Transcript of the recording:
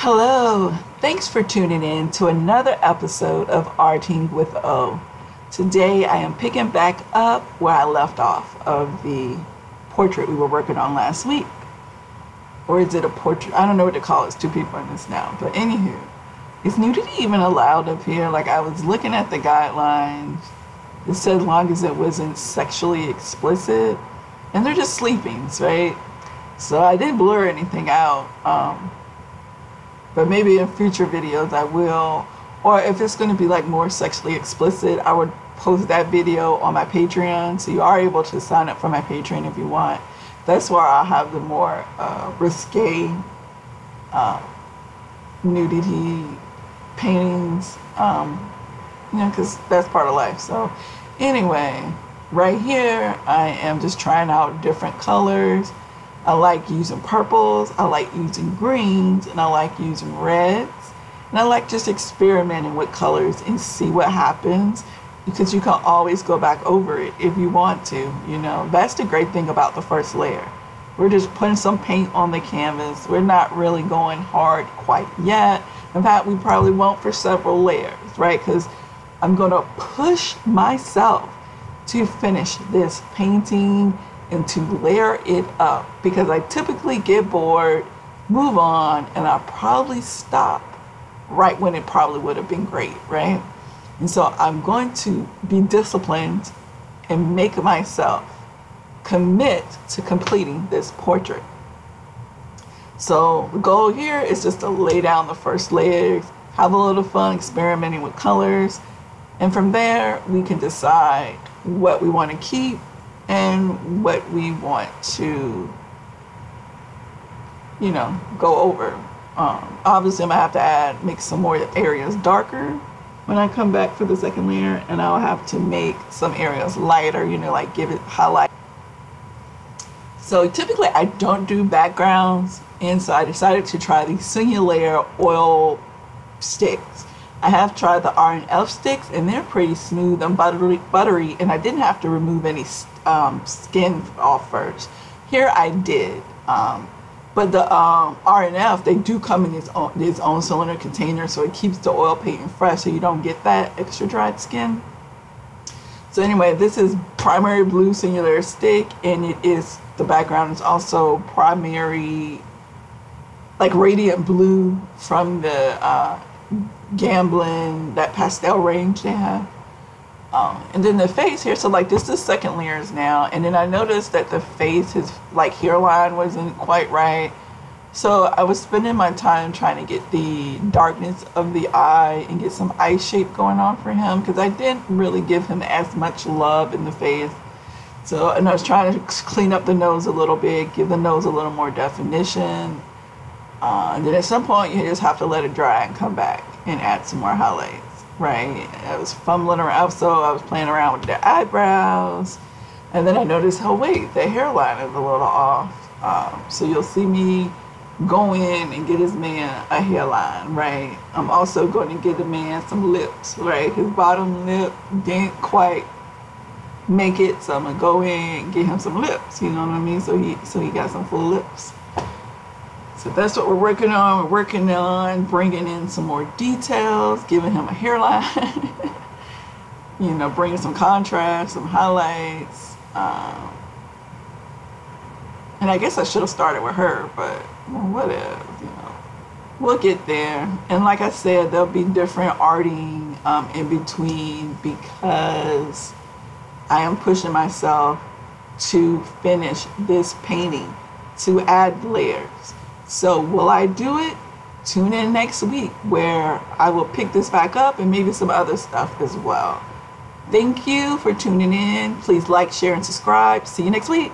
Hello, thanks for tuning in to another episode of Arting with O. Today I am picking back up where I left off of the portrait we were working on last week. Or is it a portrait? I don't know what to call it. It's two people in this now. But anywho, is nudity even allowed up here? Like, I was looking at the guidelines. It said as long as it wasn't sexually explicit. And they're just sleepings, right? So I didn't blur anything out. But maybe in future videos I will. Or if it's going to be like more sexually explicit, I would post that video on my Patreon. So you are able to sign up for my Patreon if you want. That's where I'll have the more risque nudity paintings, because that's part of life. So anyway, right here I am just trying out different colors. I like using purples, I like using greens, and I like using reds. And I like just experimenting with colors and see what happens, because you can always go back over it if you want to. That's the great thing about the first layer. We're just putting some paint on the canvas. We're not really going hard quite yet. In fact, we probably won't for several layers, right? Because I'm going to push myself to finish this painting and to layer it up, because I typically get bored, move on, and I'll probably stop right when it probably would have been great, right? And so I'm going to be disciplined and make myself commit to completing this portrait. So the goal here is just to lay down the first layers, have a little fun experimenting with colors, and from there we can decide what we want to keep and what we want to, go over. Obviously I'm gonna have to make some more areas darker when I come back for the second layer, and I'll have to make some areas lighter, like give it highlight. So typically I don't do backgrounds, and so I decided to try these single layer oil sticks. I have tried the R&F sticks, and they're pretty smooth and buttery, and I didn't have to remove any skin off first. Here I did. But the R&F, they do come in its own cylinder container, so it keeps the oil painting fresh, so you don't get that extra dried skin. So anyway, this is primary blue singular stick, and the background is also primary, like radiant blue from the Gambling, that pastel range they have. And then the face here, so like this is the second layers now, and then I noticed that the face, his like hairline wasn't quite right, so I was spending my time trying to get the darkness of the eye and get some eye shape going on for him, because I didn't really give him as much love in the face. So, and I was trying to clean up the nose a little bit, give the nose a little more definition, and then at some point you just have to let it dry and come back and add some more highlights. Right, I was fumbling around, so I was playing around with the eyebrows, and then I noticed, oh wait, the hairline is a little off. So you'll see me go in and get his man a hairline, right? I'm also going to get the man some lips, right? His bottom lip didn't quite make it, so I'm gonna go in and get him some lips. You know what I mean? So he got some full lips. So that's what we're working on. We're working on bringing in some more details, giving him a hairline, bringing some contrast, some highlights. And I guess I should have started with her, but whatever, We'll get there. And like I said, there'll be different arting in between, because I am pushing myself to finish this painting, to add layers. So will I do it? Tune in next week, where I will pick this back up and maybe some other stuff as well. Thank you for tuning in. Please like, share, and subscribe. See you next week.